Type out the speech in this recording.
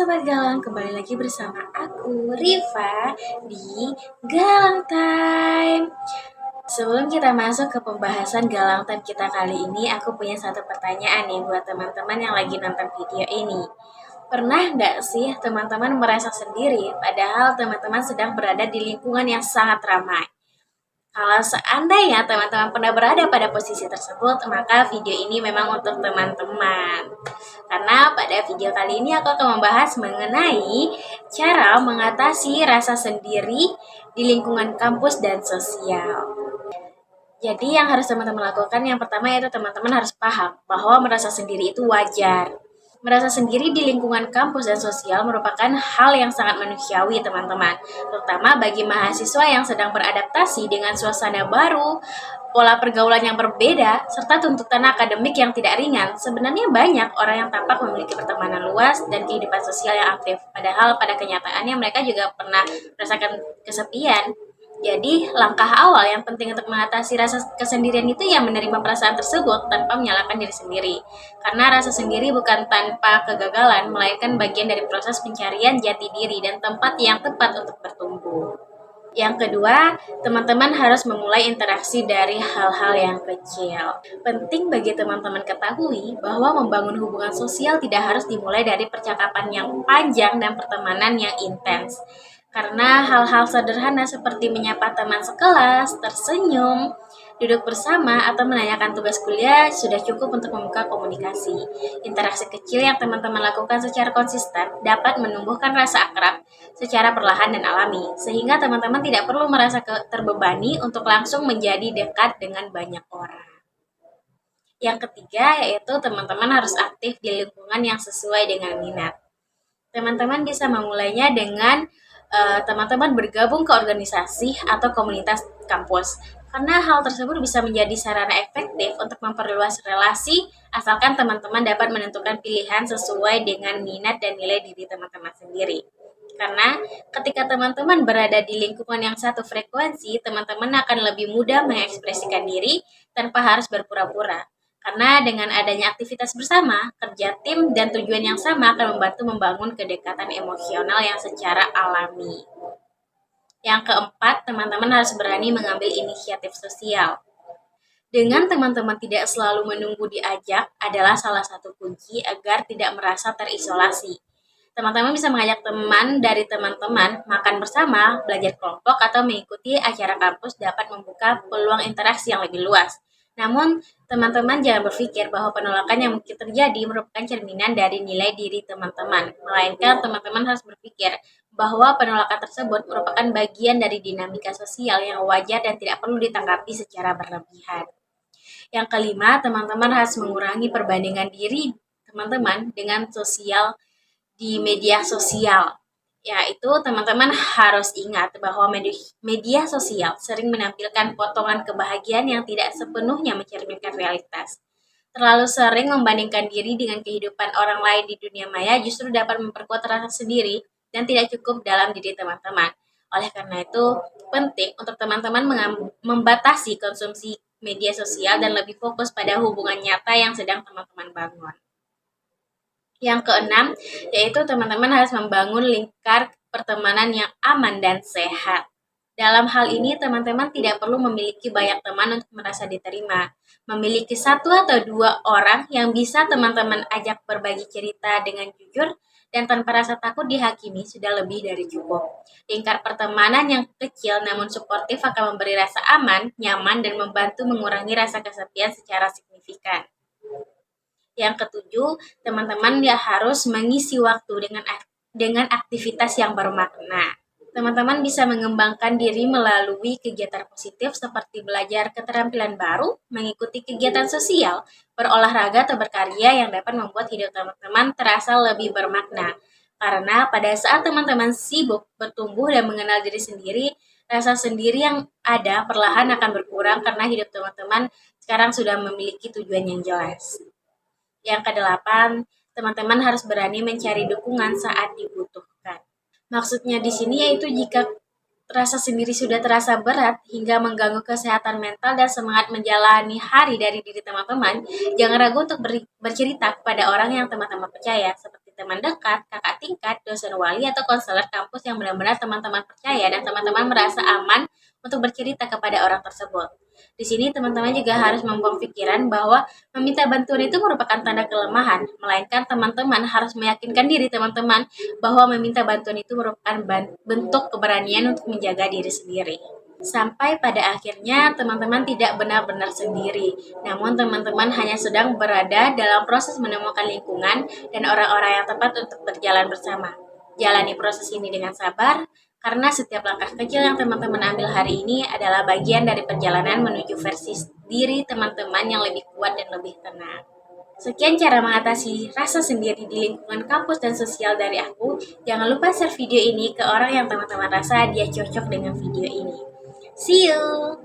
Sobat Galang, kembali lagi bersama aku, Riva, di Galang Time. Sebelum kita masuk ke pembahasan Galang Time kita kali ini, aku punya satu pertanyaan nih buat teman-teman yang lagi nonton video ini. Pernah nggak sih teman-teman merasa sendiri, padahal teman-teman sedang berada di lingkungan yang sangat ramai? Kalau seandainya teman-teman pernah berada pada posisi tersebut, maka video ini memang untuk teman-teman. Karena pada video kali ini aku akan membahas mengenai cara mengatasi rasa sendiri di lingkungan kampus dan sosial. Jadi yang harus teman-teman lakukan yang pertama yaitu teman-teman harus paham bahwa merasa sendiri itu wajar. Merasa sendiri di lingkungan kampus dan sosial merupakan hal yang sangat manusiawi, teman-teman. Terutama bagi mahasiswa yang sedang beradaptasi dengan suasana baru, pola pergaulan yang berbeda, serta tuntutan akademik yang tidak ringan. Sebenarnya banyak orang yang tampak memiliki pertemanan luas dan kehidupan sosial yang aktif. Padahal pada kenyataannya mereka juga pernah merasakan kesepian. Jadi, langkah awal yang penting untuk mengatasi rasa kesendirian itu ya menerima perasaan tersebut tanpa menyalahkan diri sendiri. Karena rasa sendiri bukan tanpa kegagalan, melainkan bagian dari proses pencarian jati diri dan tempat yang tepat untuk bertumbuh. Yang kedua, teman-teman harus memulai interaksi dari hal-hal yang kecil. Penting bagi teman-teman ketahui bahwa membangun hubungan sosial tidak harus dimulai dari percakapan yang panjang dan pertemanan yang intens. Karena hal-hal sederhana seperti menyapa teman sekelas, tersenyum, duduk bersama, atau menanyakan tugas kuliah sudah cukup untuk membuka komunikasi. Interaksi kecil yang teman-teman lakukan secara konsisten dapat menumbuhkan rasa akrab secara perlahan dan alami, sehingga teman-teman tidak perlu merasa terbebani untuk langsung menjadi dekat dengan banyak orang. Yang ketiga yaitu teman-teman harus aktif di lingkungan yang sesuai dengan minat. Teman-teman bisa memulainya dengan teman-teman bergabung ke organisasi atau komunitas kampus. Karena hal tersebut bisa menjadi sarana efektif untuk memperluas relasi, asalkan teman-teman dapat menentukan pilihan sesuai dengan minat dan nilai diri teman-teman sendiri. Karena ketika teman-teman berada di lingkungan yang satu frekuensi, teman-teman akan lebih mudah mengekspresikan diri tanpa harus berpura-pura. Karena dengan adanya aktivitas bersama, kerja tim, dan tujuan yang sama akan membantu membangun kedekatan emosional yang secara alami. Yang keempat, teman-teman harus berani mengambil inisiatif sosial. Dengan teman-teman tidak selalu menunggu diajak adalah salah satu kunci agar tidak merasa terisolasi. Teman-teman bisa mengajak teman dari teman-teman makan bersama, belajar kelompok, atau mengikuti acara kampus dapat membuka peluang interaksi yang lebih luas. Namun, teman-teman jangan berpikir bahwa penolakan yang mungkin terjadi merupakan cerminan dari nilai diri teman-teman. Melainkan, teman-teman harus berpikir bahwa penolakan tersebut merupakan bagian dari dinamika sosial yang wajar dan tidak perlu ditanggapi secara berlebihan. Yang kelima, teman-teman harus mengurangi perbandingan diri teman-teman dengan di media sosial. Yaitu teman-teman harus ingat bahwa media sosial sering menampilkan potongan kebahagiaan yang tidak sepenuhnya mencerminkan realitas. Terlalu sering membandingkan diri dengan kehidupan orang lain di dunia maya justru dapat memperkuat rasa sendiri dan tidak cukup dalam diri teman-teman. Oleh karena itu, penting untuk teman-teman membatasi konsumsi media sosial dan lebih fokus pada hubungan nyata yang sedang teman-teman bangun. Yang keenam, yaitu teman-teman harus membangun lingkar pertemanan yang aman dan sehat. Dalam hal ini, teman-teman tidak perlu memiliki banyak teman untuk merasa diterima. Memiliki satu atau dua orang yang bisa teman-teman ajak berbagi cerita dengan jujur dan tanpa rasa takut dihakimi sudah lebih dari cukup. Lingkar pertemanan yang kecil namun suportif akan memberi rasa aman, nyaman, dan membantu mengurangi rasa kesepian secara signifikan. Yang ketujuh, teman-teman harus mengisi waktu dengan aktivitas yang bermakna. Teman-teman bisa mengembangkan diri melalui kegiatan positif seperti belajar keterampilan baru, mengikuti kegiatan sosial, berolahraga atau berkarya yang dapat membuat hidup teman-teman terasa lebih bermakna. Karena pada saat teman-teman sibuk bertumbuh dan mengenal diri sendiri, rasa sendiri yang ada perlahan akan berkurang karena hidup teman-teman sekarang sudah memiliki tujuan yang jelas. Yang kedelapan, teman-teman harus berani mencari dukungan saat dibutuhkan. Maksudnya di sini yaitu jika rasa sendiri sudah terasa berat hingga mengganggu kesehatan mental dan semangat menjalani hari dari diri teman-teman, jangan ragu untuk bercerita kepada orang yang teman-teman percaya, seperti teman dekat, kakak tingkat, dosen wali, atau konselor kampus yang benar-benar teman-teman percaya dan teman-teman merasa aman untuk bercerita kepada orang tersebut. Di sini teman-teman juga harus membuang pikiran bahwa meminta bantuan itu merupakan tanda kelemahan, melainkan teman-teman harus meyakinkan diri teman-teman bahwa meminta bantuan itu merupakan bentuk keberanian untuk menjaga diri sendiri. Sampai pada akhirnya teman-teman tidak benar-benar sendiri, namun teman-teman hanya sedang berada dalam proses menemukan lingkungan dan orang-orang yang tepat untuk berjalan bersama. Jalani proses ini dengan sabar, karena setiap langkah kecil yang teman-teman ambil hari ini adalah bagian dari perjalanan menuju versi diri teman-teman yang lebih kuat dan lebih tenang. Sekian cara mengatasi rasa sendiri di lingkungan kampus dan sosial dari aku. Jangan lupa share video ini ke orang yang teman-teman rasa dia cocok dengan video ini. See you!